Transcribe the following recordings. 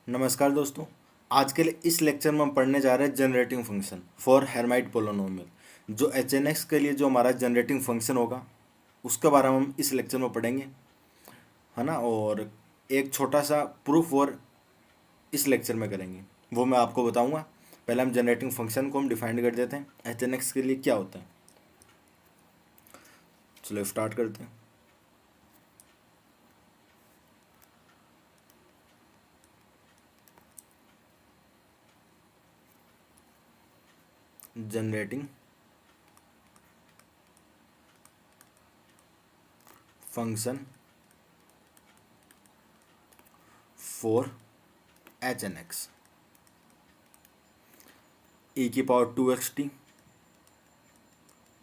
नमस्कार दोस्तों। आज के लिए इस लेक्चर में हम पढ़ने जा रहे हैं generating function for Hermite polynomial. जो एच एन एक्स के लिए जो हमारा जनरेटिंग फंक्शन होगा उसके बारे में हम इस लेक्चर में पढ़ेंगे, है ना। और एक छोटा सा प्रूफ और इस लेक्चर में करेंगे, वो मैं आपको बताऊंगा। पहले हम जनरेटिंग फंक्शन को हम डिफाइन कर देते हैं, एच एन एक्स के लिए क्या होता है। चलो स्टार्ट करते हैं। Generating function for H N X E की पावर 2xt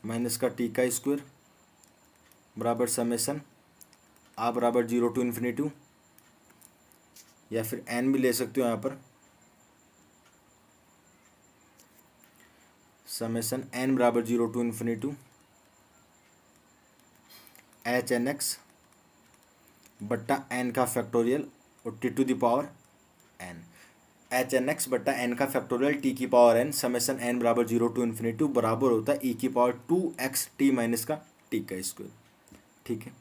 माइनस का टी का स्क्वायर बराबर समेसन आ बराबर 0 टू इन्फिनिटी, या फिर एन भी ले सकते हो यहाँ पर। समेसन एन बराबर 0 to infinity H N x बट्टा एन का फैक्टोरियल और t to the power n. H N x बट्टा एन का फैक्टोरियल टी की पावर एन समेसन एन बराबर 0 टू इन्फिनिटी बराबर होता है ई की पावर 2xt माइनस का टी का स्क्वायर। ठीक है,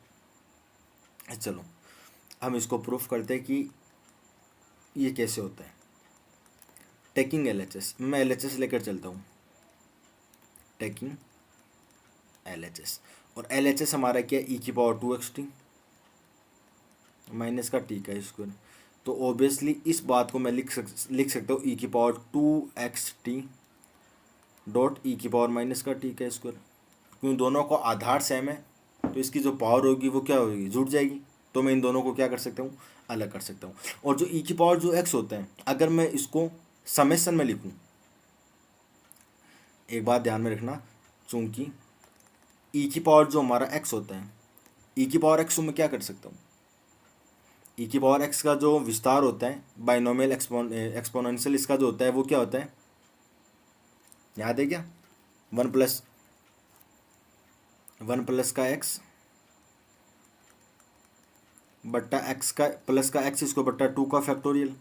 चलो हम इसको प्रूफ करते हैं कि ये कैसे होता है। टेकिंग एल एच एस, मैं एल एच एस लेकर चलता हूँ। टेकिंग एल एच एस, और एल एच एस हमारा क्या है, ई की पावर 2xt माइनस का टी का स्क्वायर। तो ऑब्वियसली इस बात को मैं लिख सकता हूँ ई की पावर 2xt डॉट ई की पावर माइनस का टी का स्क्वायर। क्यों, दोनों को आधार सेम है तो इसकी जो पावर होगी वो क्या होगी, जुड़ जाएगी। तो मैं इन दोनों को क्या कर सकता हूँ, अलग कर सकता हूँ। और जो ई की पावर जो एक्स होता है, अगर मैं इसको समेसन में लिखूँ, एक बात ध्यान में रखना, चूंकि ई की पावर जो हमारा एक्स होता है, ई की पावर एक्स को मैं क्या कर सकता हूँ, ई की पावर एक्स का जो विस्तार होता है बाइनोमियल एक्सपोनेंशियल, इसका जो होता है वो क्या होता है, याद है क्या, वन प्लस का एक्स बट्टा एक्स का प्लस का एक्स इसको बट्टा 2 का फैक्टोरियल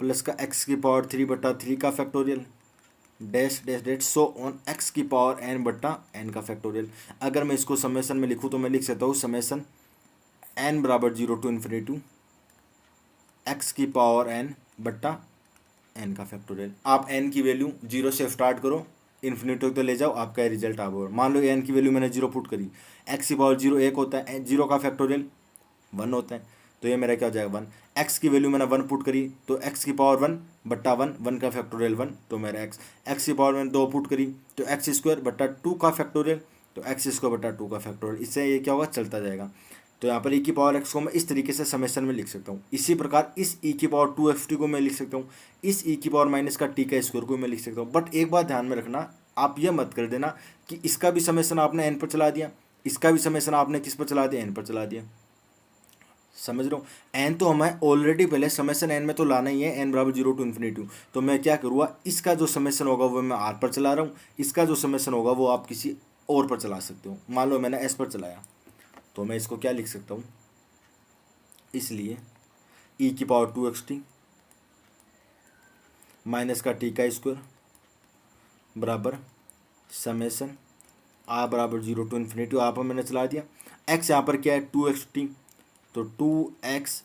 प्लस का एक्स की पावर 3 बट्टा 3 का factorial dash dash dash so on x की पावर एन बट्टा एन का फैक्टोरियल। अगर मैं इसको समेसन में लिखूँ तो मैं लिख सकता हूँ समेसन एन बराबर 0 टू इन्फिनिटी एक्स की पावर एन बट्टा एन का फैक्टोरियल। आप एन की वैल्यू 0 से स्टार्ट करो, इन्फिनिटी तो ले जाओ, आपका रिजल्ट आप और मान लो एन की वैल्यू मैंने 0 पुट करी, एक्स की पावर 0 1 होता है, 0 का फैक्टोरियल 1 होता है, तो ये मेरा क्या हो जाएगा 1। एक्स की वैल्यू मैंने 1 पुट करी तो एक्स की पावर 1 बट्टा 1 का फैक्टोरियल 1, तो मेरा एक्स की पावर मैंने 2 पुट करी तो एक्स स्क्वायर बट्टा 2 का फैक्टोरियल, तो एक्स स्क्वायर बट्टा 2 का फैक्टोरियल। इससे ये क्या होगा, चलता जाएगा। तो यहाँ पर ई की पावर एक्स को मैं इस तरीके से समेसन में लिख सकता हूँ। इसी प्रकार इस ई की पावर 2ft को मैं लिख सकता हूँ, इस ई की पावर माइनस का टी का स्क्वायर को मैं लिख सकता हूँ। बट एक बात ध्यान में रखना, आप यह मत कर देना कि इसका भी समेसन आपने एन पर चला दिया, इसका भी समेसन आपने किस पर चला दिया, एन पर चला दिया। समझ रहा हूँ, एन तो हमें ऑलरेडी पहले समेसन एन में तो लाना ही है, एन बराबर 0 टू इन्फिनिटी। तो मैं क्या करूँगा, इसका जो समेसन होगा वो मैं आर पर चला रहा हूँ, इसका जो समेसन होगा वो आप किसी और पर चला सकते हो। मान लो मैंने एस पर चलाया तो मैं इसको क्या लिख सकता हूँ, इसलिए ई की पावर 2xt माइनस का टी का स्क्वायर बराबर समेसन आ बराबर 0 टू इन्फिनिटी, आप मैंने चला दिया। एक्स यहाँ पर क्या है 2xt, तो 2xt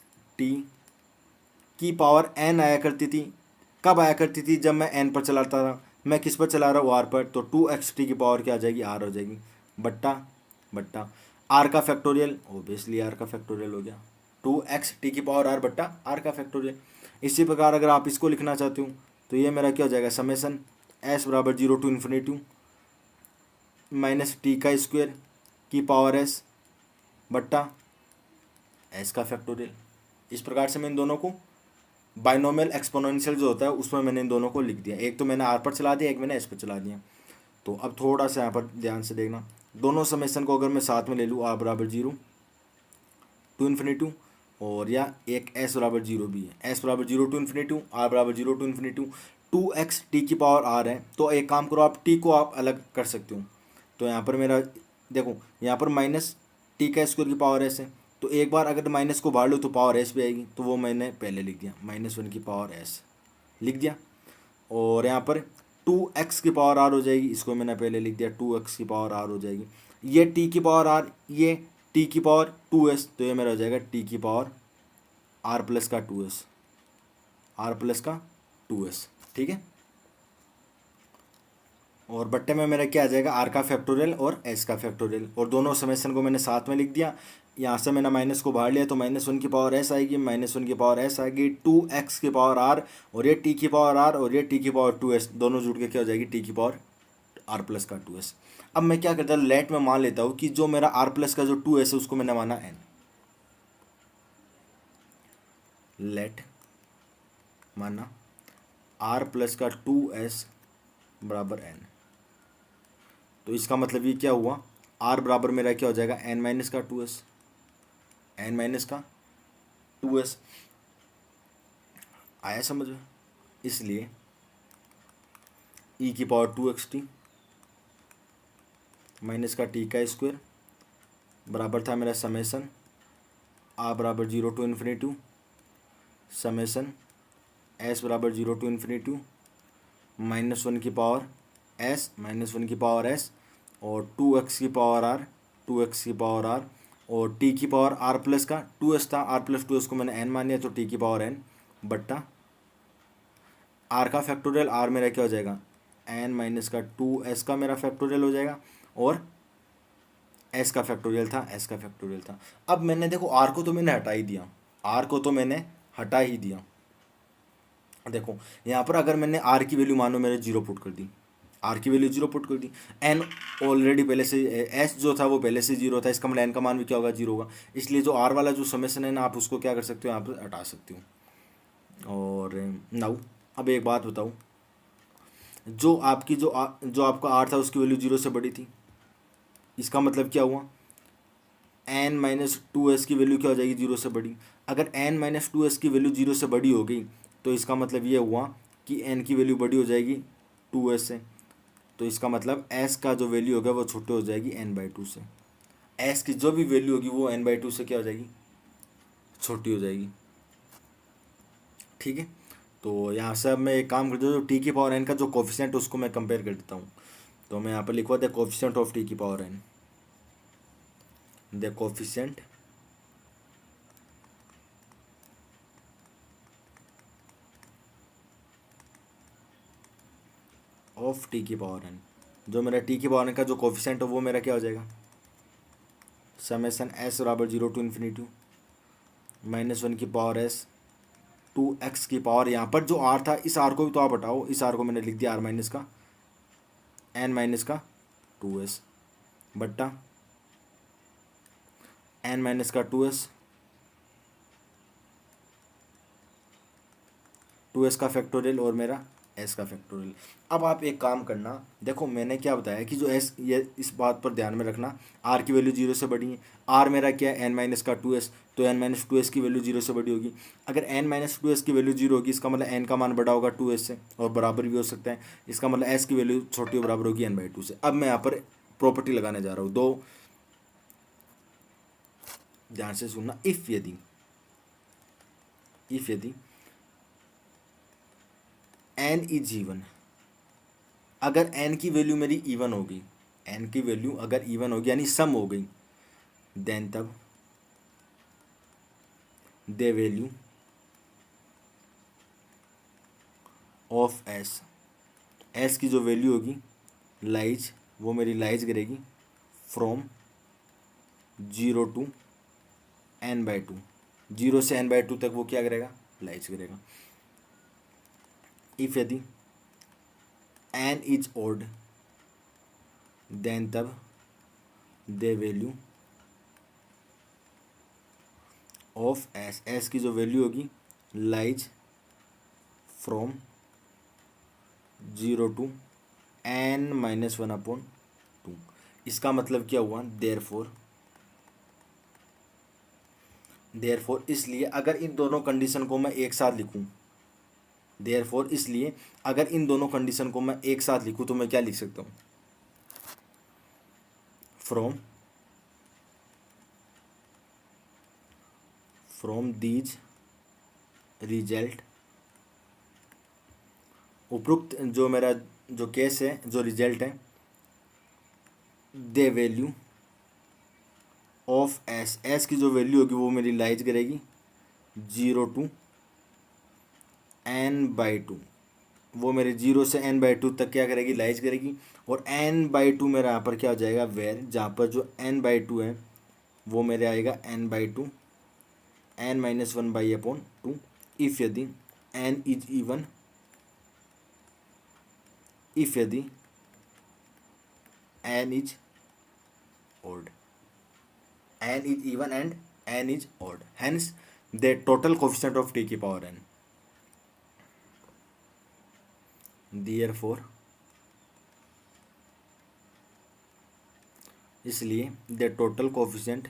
की पावर एन आया करती थी, कब आया करती थी, जब मैं एन पर चलाता था। मैं किस पर चला रहा हूँ, आर पर, तो 2xt की पावर क्या आ जाएगी, आर हो जाएगी बट्टा बट्टा आर का फैक्टोरियल, ओबियसली आर का फैक्टोरियल हो गया 2xt की पावर आर बट्टा आर का फैक्टोरियल। इसी प्रकार अगर आप इसको लिखना चाहते हो तो ये मेरा क्या हो जाएगा, समेसन एस बराबर 0 टू इन्फिनिटी माइनस टी का स्क्वायर की पावर एस बट्टा एस का फैक्टोरियल। इस प्रकार से मैं इन दोनों को बाइनोमियल एक्सपोनेंशियल जो होता है उसमें मैंने इन दोनों को लिख दिया, एक तो मैंने आर पर चला दिया, एक मैंने एस पर चला दिया। तो अब थोड़ा सा यहाँ पर ध्यान से देखना, दोनों समेसन को अगर मैं साथ में ले लूँ, आर बराबर 0 टू इन्फिनिटी और या एक एस बराबर 0 भी है, एस बराबर 0 टू इन्फिनिटी, आर बराबर 0 टू इन्फिनिटी, 2x टी की पावर आर है। तो एक काम करो, आप टी को आप अलग कर सकते हो। तो यहाँ पर मेरा देखो, यहाँ पर माइनस टी का स्क्वायर की पावर एस है, तो एक बार अगर माइनस को बाहर लो तो पावर एस भी आएगी, तो वो मैंने पहले लिख दिया, -1 की पावर एस लिख दिया। और यहाँ पर 2x की पावर r हो जाएगी, इसको मैंने पहले लिख दिया, 2x की पावर r हो जाएगी। ये t की पावर r, ये t की पावर 2s, तो ये मेरा हो जाएगा t की पावर r प्लस का 2s, r प्लस का 2s, ठीक है। और बट्टे में मेरा क्या आ जाएगा, r का फैक्टोरियल और s का फैक्टोरियल, और दोनों समेशन को मैंने साथ में लिख दिया। यहाँ से मैंने माइनस को बाहर लिया तो -1 की पावर s आएगी, -1 की पावर s आएगी, 2x की पावर r, और ये t की पावर r, और ये t की पावर 2s, दोनों जुड़ के क्या हो जाएगी, t की पावर r प्लस का 2s। अब मैं क्या करता हूँ, लेट में मान लेता हूँ कि जो मेरा r प्लस का जो 2s है उसको मैंने माना n, लेट माना r प्लस का 2s बराबर n। तो इसका मतलब ये क्या हुआ, r बराबर मेरा क्या हो जाएगा, n माइनस का 2s, n माइनस का 2s। आया समझ में। इसलिए e की पावर 2xt माइनस का t का स्क्वायर बराबर था मेरा समेसन r बराबर 0 टू इन्फिनिटी समेसन s बराबर 0 टू इन्फिनिटी -1 की पावर s, -1 की पावर s, और 2x की पावर r, 2x की पावर r, और t की पावर r प्लस का 2s था, r प्लस 2s को मैंने n मान लिया, तो t की पावर n बट्टा r का फैक्टोरियल, r मेरा क्या हो जाएगा, n माइनस का 2s का मेरा फैक्टोरियल हो जाएगा, और s का फैक्टोरियल था, s का फैक्टोरियल था। अब मैंने देखो r को तो मैंने हटा ही दिया, r को तो मैंने हटा ही दिया। देखो यहाँ पर अगर मैंने r की वैल्यू मानो मैंने 0 पुट कर दी, r की वैल्यू 0 पुट कर दी, n ऑलरेडी पहले से, s जो था वो पहले से 0 था, इसका मतलब n का मान भी क्या होगा, 0 होगा। इसलिए जो r वाला जो समेशन है ना, आप उसको क्या कर सकते हो, यहाँ पर हटा सकते हो। और नाउ अब एक बात बताओ, जो आपकी जो आपका r था उसकी वैल्यू 0 से बड़ी थी, इसका मतलब क्या हुआ, n माइनस 2s की वैल्यू क्या हो जाएगी, 0 से बड़ी। अगर n माइनस 2s की वैल्यू 0 से बड़ी हो गई तो इसका मतलब ये हुआ कि n की वैल्यू बड़ी हो जाएगी 2s से, तो इसका मतलब s का जो वैल्यू होगा वो छोटी हो जाएगी n/2 से, s की जो भी वैल्यू होगी वो n/2 से क्या हो जाएगी, छोटी हो जाएगी, ठीक है। तो यहाँ से अब मैं एक काम करता हूँ, जो t की पावर n का जो कोफिशिएंट उसको मैं कंपेयर कर देता हूँ। तो मैं यहाँ पर लिखवा द कोफिशिएंट ऑफ t की power n, the coefficient of t की पावर n, जो मेरा t की पावर n का जो कोफिशिएंट है वो मेरा क्या हो जाएगा, समेसन s बराबर 0 टू इन्फिनिटी -1 की पावर s 2x की पावर, यहाँ पर जो r था इस r को भी तो आप हटाओ, इस r को मैंने लिख दिया r माइनस का n माइनस का 2s बट्टा n माइनस का 2s, 2s का फैक्टोरियल और मेरा s का फैक्टोरियल। अब आप एक काम करना, देखो मैंने क्या बताया कि जो s, ये इस बात पर ध्यान में रखना, r की वैल्यू 0 से बड़ी है, r मेरा क्या है n माइनस का 2s, तो n माइनस 2s की वैल्यू 0 से बड़ी होगी। अगर n माइनस 2s की वैल्यू 0 होगी इसका मतलब n का मान बड़ा होगा 2s से, और बराबर भी हो सकता है, इसका मतलब s की वैल्यू छोटी और बराबर होगी n/2 से। अब मैं यहाँ पर प्रॉपर्टी लगाने जा रहा हूँ, दो ध्यान से सुनना, इफ यदि n इज इवन, अगर n की वैल्यू मेरी इवन होगी, n की वैल्यू अगर इवन होगी यानी सम हो गई, देन तब दे वैल्यू ऑफ s की जो वैल्यू होगी लाइज, वो मेरी लाइज करेगी फ्रॉम 0 टू n/2, 0 से n/2 तक वो क्या करेगा, लाइज करेगा। इफ यदि n इज ओड, देन तब दे वैल्यू ऑफ s की जो वैल्यू होगी लाइज फ्रॉम 0 टू n-1/2। इसका मतलब क्या हुआ, देयरफॉर इसलिए अगर इन दोनों कंडीशन को मैं एक साथ लिखूं, देयरफॉर इसलिए अगर इन दोनों कंडीशन को मैं एक साथ लिखूं तो मैं क्या लिख सकता हूं, फ्रॉम फ्रॉम दीज रिजल्ट, उपरोक्त जो मेरा जो केस है, जो रिजल्ट है, दे वैल्यू ऑफ एस, एस की जो वैल्यू होगी वो मेरी लाइज करेगी 0 to n/2, वो मेरे 0 से n/2 तक क्या करेगी, लाइज करेगी। और n/2 मेरा यहाँ पर क्या हो जाएगा, वेर, जहाँ पर जो n/2 है वो मेरे आएगा n/2 n-1/2 इफ यदि n इज इवन, इफ यदि n is odd, n is even and n is odd, hence the total coefficient of t की पावर n, therefore इसलिए the total coefficient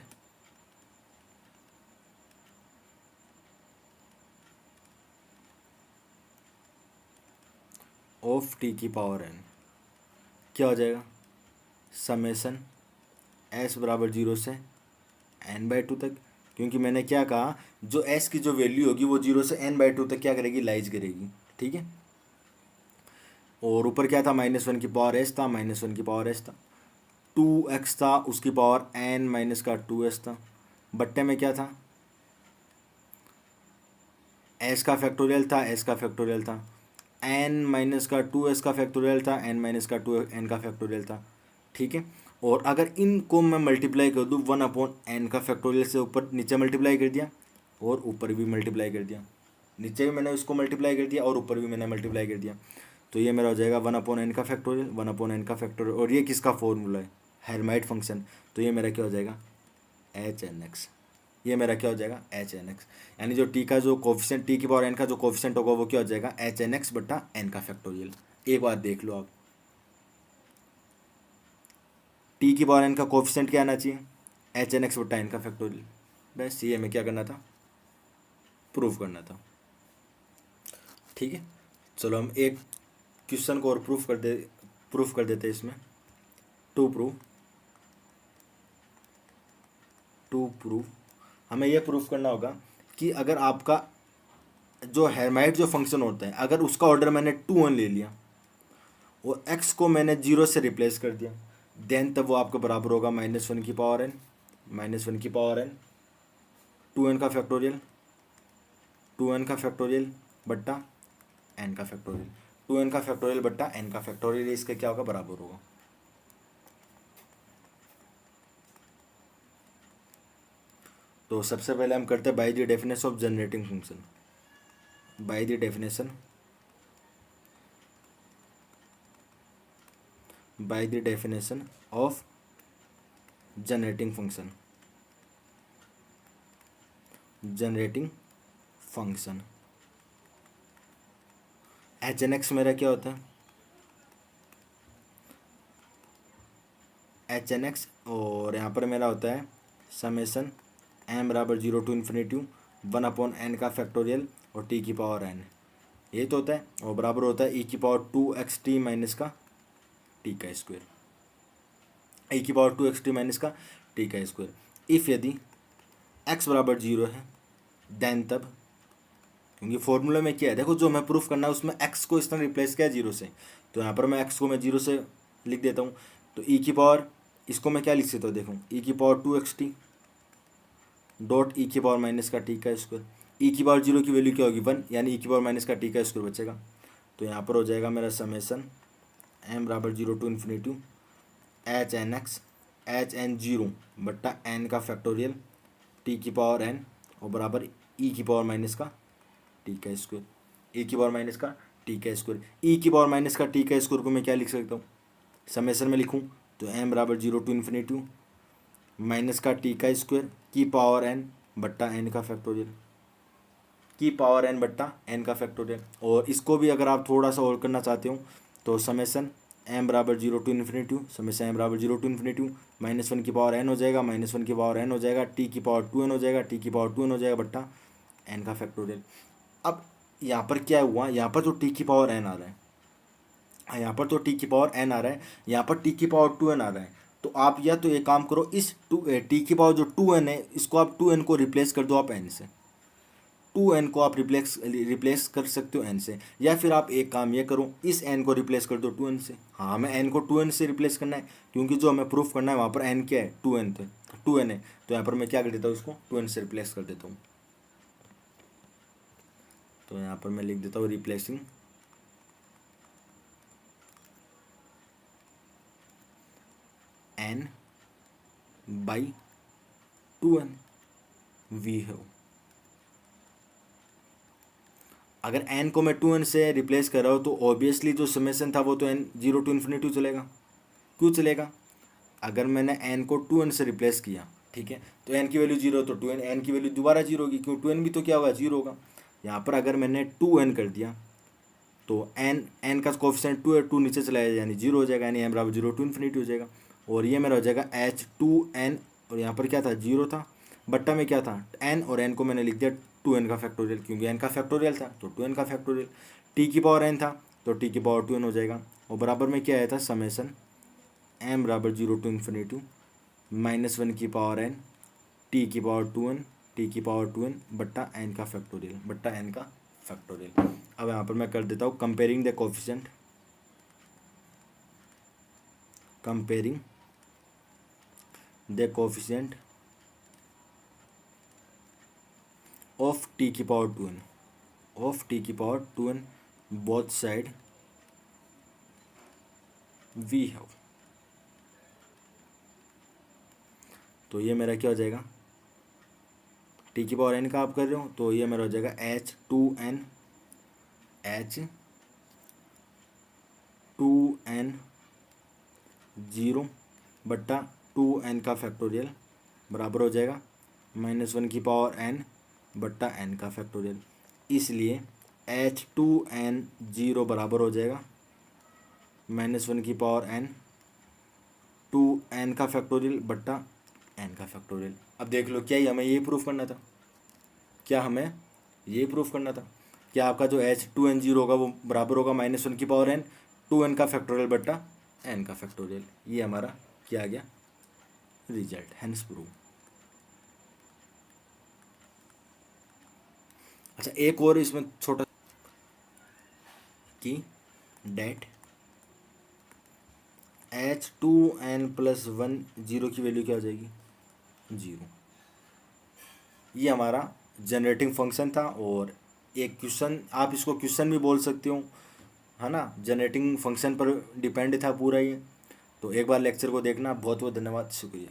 of t की power n क्या हो जाएगा, summation s बराबर 0 से n/2 तक, क्योंकि मैंने क्या कहा, जो s की जो वैल्यू होगी वो 0 से n/2 तक क्या करेगी, लाइज करेगी, ठीक है। और ऊपर क्या था, -1 की पावर s था, -1 की पावर s था, 2x था, उसकी पावर n-2s था, बट्टे में क्या था, s का फैक्टोरियल था, s का फैक्टोरियल था, n-2s का फैक्टोरियल था, n-2 n का फैक्टोरियल था, ठीक है। और अगर इनको मैं मल्टीप्लाई कर दूँ 1/n का फैक्टोरियल से, ऊपर नीचे मल्टीप्लाई कर दिया और ऊपर भी मल्टीप्लाई कर दिया, नीचे भी मैंने उसको मल्टीप्लाई कर दिया और ऊपर भी मैंने मल्टीप्लाई कर दिया, तो ये मेरा हो जाएगा 1/n का फैक्टोरियल, 1/n का फैक्टोरियल, और ये किसका फॉर्मूला है, हेर्माइट फंक्शन, तो ये मेरा क्या हो जाएगा, hn(x), ये मेरा क्या हो जाएगा, hn(x), यानी जो t का जो कोफिशिएंट, t की पावर n का जो कोफिशिएंट होगा वो क्या हो जाएगा, hn(x) बटा n का फैक्टोरियल। एक बार देख लो आप, t की पावर n का कोफिशिएंट क्या आना चाहिए, hn(x) बटा n का फैक्टोरियल, बस ये हमें क्या करना था, प्रूव करना था, ठीक है। चलो हम एक क्वेश्चन को और प्रूफ कर देते हैं इसमें। टू प्रूव हमें यह प्रूफ करना होगा कि अगर आपका जो हेर्माइट जो फंक्शन होता है, अगर उसका ऑर्डर मैंने 2n ले लिया और x को मैंने 0 से रिप्लेस कर दिया, देन तब वो आपके बराबर होगा -1 की पावर n, -1 की पावर n 2n का फैक्टोरियल, 2n का फैक्टोरियल बट्टा n का फैक्टोरियल, 2n का फैक्टोरियल बट्टा n का फैक्टोरियल, इसका क्या होगा, बराबर होगा। तो सबसे पहले हम करते हैं by the definition of generating function, by the definition of generating function hn(x) मेरा क्या होता है, hn(x), और यहाँ पर मेरा होता है समेसन m बराबर 0 to ∞ 1/n का फैक्टोरियल और t की पावर n, ये तो होता है, और बराबर होता है e की पावर 2xt माइनस का t का स्क्वायर, e की पावर 2xt माइनस का t का स्क्वायर। इफ़ यदि x बराबर 0 है देन तब, क्योंकि फॉर्मूला में क्या है, देखो जो मैं प्रूफ करना है उसमें x को इस तरह रिप्लेस किया 0 से, तो यहाँ पर मैं x को मैं 0 से लिख देता हूँ, तो e की पावर, इसको मैं क्या लिख सकता हूँ, देखो e की पावर 2xt डॉट e की पावर माइनस का t का स्क्वायर, e की पावर 0 की वैल्यू क्या होगी 1, यानी e की पावर माइनस का t का स्क्वायर बचेगा, तो यहाँ पर हो जाएगा मेरा समेसन m बराबर 0 to ∞ hn(0) बट्टा n का फैक्टोरियल t की पावर n और बराबर e की पावर माइनस का t का स्क्वायर, e की पावर माइनस का t का स्क्वायर, e की पावर माइनस का t का स्क्वायर को मैं क्या लिख सकता हूँ, समेसन में लिखूँ तो m बराबर 0 to ∞ माइनस का t का स्क्वायर की पावर n बट्टा n का फैक्टोरियल, की पावर n बट्टा n का फैक्टोरियल। और इसको भी अगर आप थोड़ा सा और करना चाहते हो तो समेसन m बराबर 0 to ∞, समेसन m बराबर 0 to ∞, -1 की पावर n हो जाएगा, -1 की पावर n हो जाएगा, t की पावर 2n हो जाएगा, t की पावर 2n हो जाएगा बट्टा n का फैक्टोरियल। अब यहाँ पर क्या हुआ, यहाँ पर जो t की पावर n आ रहा है, यहाँ पर तो t की पावर n आ रहा है, यहाँ पर t की पावर 2n आ रहा है, तो आप या तो एक काम करो, इस t की पावर जो 2n है इसको आप 2n को रिप्लेस कर दो आप n से, 2n को आप रिप्लेस कर सकते हो n से, या फिर आप एक काम ये करो, इस n को रिप्लेस कर दो 2n से। हाँ, हमें n को 2n से रिप्लेस करना है, क्योंकि जो हमें प्रूफ करना है वहाँ पर n क्या है, 2n थे, 2n है, तो यहाँ पर मैं क्या कर देता हूँ, उसको 2n से रिप्लेस कर देता हूँ। तो यहाँ पर मैं लिख देता हूँ replacing n by 2n we है। अगर n को मैं 2n से रिप्लेस कर रहा हूँ तो ऑब्वियसली जो समेशन था वो तो n 0 to इन्फिनिटी चलेगा। क्यों चलेगा? अगर मैंने n को 2n से रिप्लेस किया, ठीक है, तो n की वैल्यू 0, तो 2n n की वैल्यू दोबारा 0 होगी, क्यों 2n भी तो क्या होगा, 0 होगा। यहाँ पर अगर मैंने 2n कर दिया तो n का कोफिशिएंट 2 है, 2 नीचे चला जाएगा यानी 0 हो जाएगा, यानी m बराबर 0 to इन्फिनिटी हो जाएगा। और ये मेरा हो जाएगा h2n, और यहाँ पर क्या था, 0 था, बट्टा में क्या था, n, और n को मैंने लिख दिया 2n का फैक्टोरियल, क्योंकि n का फैक्टोरियल था तो 2n का फैक्टोरियल, t की पावर n था तो t की पावर 2n हो जाएगा। और बराबर में क्या आया था, समेसन m बराबर 0 to इन्फिनिटी -1 की पावर n t की पावर 2n t की पावर 2n बट्टा n का फैक्टोरियल, बट्टा n का फैक्टोरियल। अब यहाँ पर मैं कर देता हूँ comparing the coefficient, comparing the coefficient of t की पावर 2n, ऑफ t की power 2n both side we have. तो ये मेरा क्या हो जाएगा, t की पावर n का आप कर रहे हो तो ये मेरा हो जाएगा h2n 0 बट्टा 2n का फैक्टोरियल बराबर हो जाएगा -1 की पावर n बट्टा n का फैक्टोरियल। इसलिए h2n 0 बराबर हो जाएगा -1 की पावर n 2n का फैक्टोरियल बट्टा n का फैक्टोरियल। अब देख लो, क्या ही हमें ये प्रूफ करना था, क्या हमें ये प्रूफ करना था, क्या आपका जो h2n 0 होगा वो बराबर होगा -1 की पावर n 2n का फैक्टोरियल बट्टा n का फैक्टोरियल। ये हमारा क्या आ गया, रिजल्ट, हेंस प्रूव। अच्छा, एक और इसमें छोटा कि डेट h2n + 1 0 की वैल्यू क्या हो जाएगी, 0। ये हमारा जनरेटिंग फंक्शन था, और एक क्वेश्चन, आप इसको क्वेश्चन भी बोल सकते हो, है ना, जनरेटिंग फंक्शन पर डिपेंड था पूरा ये। तो एक बार लेक्चर को देखना। बहुत बहुत धन्यवाद, शुक्रिया।